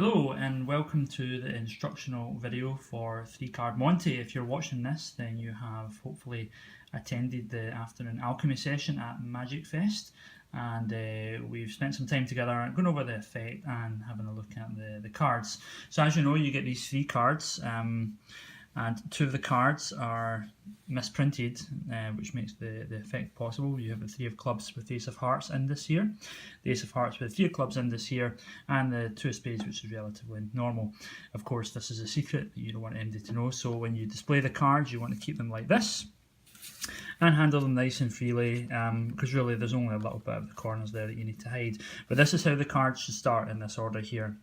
Hello and welcome to the instructional video for 3-card Monte. If you're watching this, then you have hopefully attended the afternoon alchemy session at MagicFest, and we've spent some time together going over the effect and having a look at the cards. So as you know, you get these 3 cards, and 2 of the cards are misprinted, which makes the effect possible. You have the 3 of clubs with the Ace of Hearts in this here, the Ace of Hearts with 3 of clubs in this here, and the 2 of spades, which is relatively normal. Of course, this is a secret that you don't want anybody to know, so when you display the cards, you want to keep them like this and handle them nice and freely, because really there's only a little bit of the corners there that you need to hide. But this is how the cards should start in this order here.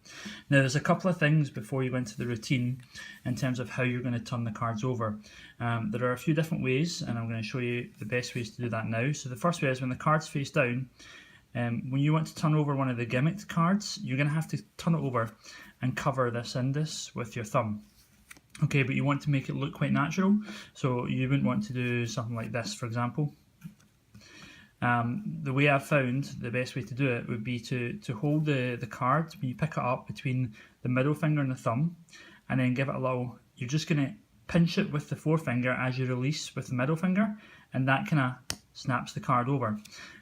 Now there's a couple of things before you go into the routine in terms of how you're going to turn the cards over. There are a few different ways, and I'm going to show you the best ways to do that now. So the first way is when the card's face down, when you want to turn over one of the gimmicked cards, you're going to have to turn it over and cover this indus with your thumb. Okay, but you want to make it look quite natural, so you wouldn't want to do something like this, for example. The way I've found the best way to do it would be to hold the card when you pick it up between the middle finger and the thumb, and then give it a little, you're just going to pinch it with the forefinger as you release with the middle finger, and that kind of snaps the card over.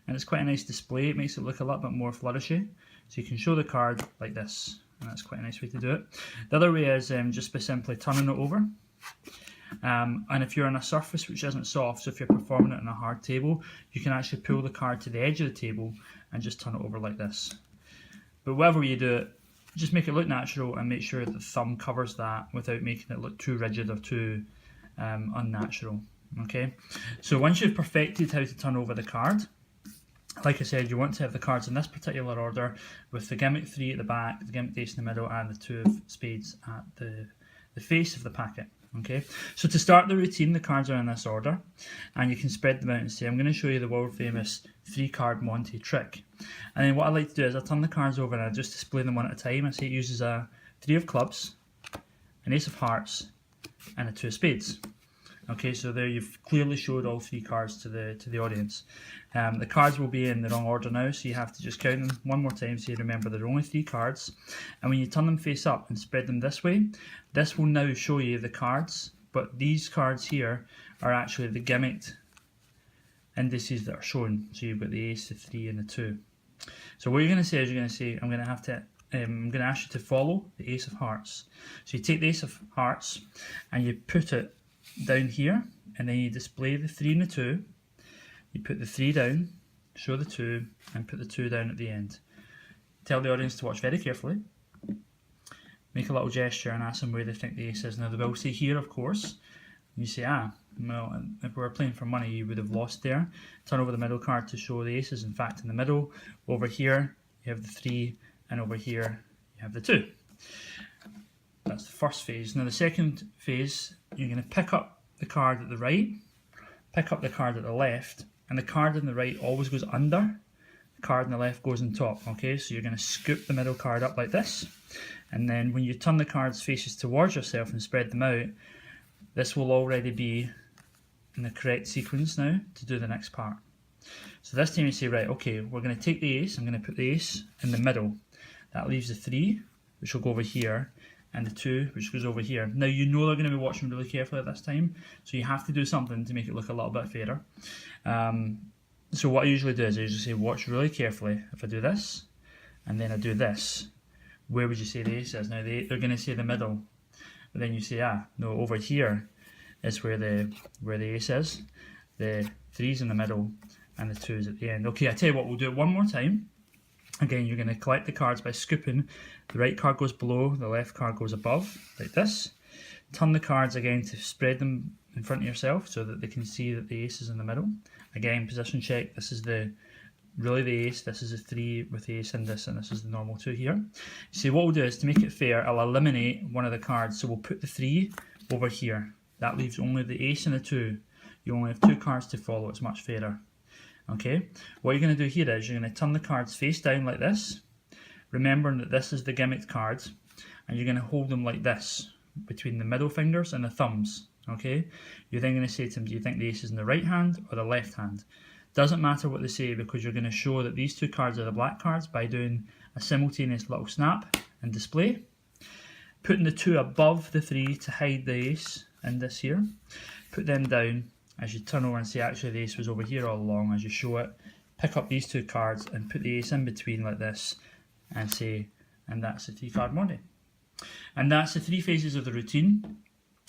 And it's quite a nice display, it makes it look a little bit more flourishy, so you can show the card like this. And that's quite a nice way to do it. The other way is just by simply turning it over. And if you're on a surface which isn't soft, so if you're performing it on a hard table, you can actually pull the card to the edge of the table and just turn it over like this. But whatever you do it, just make it look natural and make sure that the thumb covers that without making it look too rigid or too unnatural. Okay, so once you've perfected how to turn over the card, like I said, you want to have the cards in this particular order with the gimmick 3 at the back, the gimmick ace in the middle, and the 2 of spades at the face of the packet. Okay, so to start the routine, the cards are in this order, and you can spread them out and say, I'm going to show you the world famous 3-card Monte trick. And then what I like to do is I turn the cards over and I just display them one at a time. I say it uses a 3 of clubs, an ace of hearts, and a 2 of spades. Okay, so there you've clearly showed all 3 cards to the audience. The cards will be in the wrong order now, so you have to just count them one more time so you remember there are only 3 cards. And when you turn them face up and spread them this way, this will now show you the cards, but these cards here are actually the gimmicked indices that are shown. So you've got the ace, the 3 and the 2. So what you're going to say is you're going to say, I'm going to ask you to follow the ace of hearts. So you take the ace of hearts and you put it down here, and then you display the 3 and the 2, you put the 3 down, show the 2, and put the 2 down at the end. Tell the audience to watch very carefully, make a little gesture and ask them where they think the ace is. Now they will say here, of course. You say, well, if we were playing for money you would have lost there. Turn over the middle card to show the aces. In fact, in the middle, over here you have the 3, and over here you have the 2. That's the first phase. Now the second phase, you're going to pick up the card at the right, pick up the card at the left, and the card on the right always goes under, the card on the left goes on top. Okay, so you're going to scoop the middle card up like this, and then when you turn the cards faces towards yourself and spread them out, this will already be in the correct sequence now to do the next part. So this time you say, right, okay, we're going to take the ace, I'm going to put the ace in the middle. That leaves the 3, which will go over here, and the 2, which goes over here. Now you know they're going to be watching really carefully at this time, so you have to do something to make it look a little bit fairer. So what I usually do is I usually say, watch really carefully. If I do this, and then I do this, where would you say the ace is? Now they're going to say the middle, but then you say, no, over here is where the ace is. The 3's in the middle, and the 2's at the end. Okay, I tell you what, we'll do it one more time. Again, you're going to collect the cards by scooping. The right card goes below, the left card goes above, like this. Turn the cards again to spread them in front of yourself so that they can see that the ace is in the middle. Again, position check. This is really the ace, this is a 3 with the ace in this, and this is the normal 2 here. See, what we'll do is, to make it fair, I'll eliminate one of the cards. So we'll put the 3 over here. That leaves only the ace and the 2. You only have 2 cards to follow, it's much fairer. Okay, what you're going to do here is you're going to turn the cards face down like this, remembering that this is the gimmicked card, and you're going to hold them like this between the middle fingers and the thumbs. Okay, you're then going to say to them, do you think the ace is in the right hand or the left hand? Doesn't matter what they say, because you're going to show that these 2 cards are the black cards by doing a simultaneous little snap and display. Putting the 2 above the 3 to hide the ace in this here. Put them down as you turn over and say actually the ace was over here all along. As you show it, pick up these 2 cards and put the ace in between like this and say, and that's the 3 card Monte. And that's the 3 phases of the routine.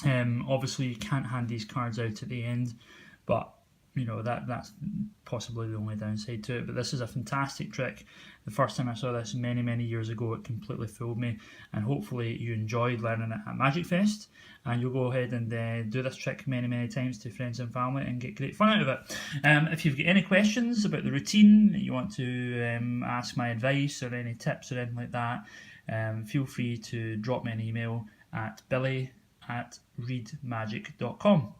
Obviously you can't hand these cards out at the end, but you know that's possibly the only downside to it. But this is a fantastic trick. The first time I saw this many years ago, it completely fooled me, and hopefully you enjoyed learning it at MagicFest, and you'll go ahead and do this trick many times to friends and family and get great fun out of it. If you've got any questions about the routine, you want to ask my advice or any tips or anything like that, feel free to drop me an email at billy@reidmagic.com.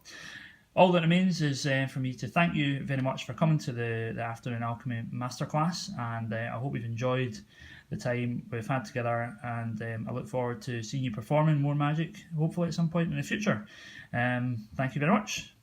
All that remains is for me to thank you very much for coming to the Afternoon Alchemy Masterclass, and I hope you've enjoyed the time we've had together, and I look forward to seeing you performing more magic, hopefully at some point in the future. Thank you very much.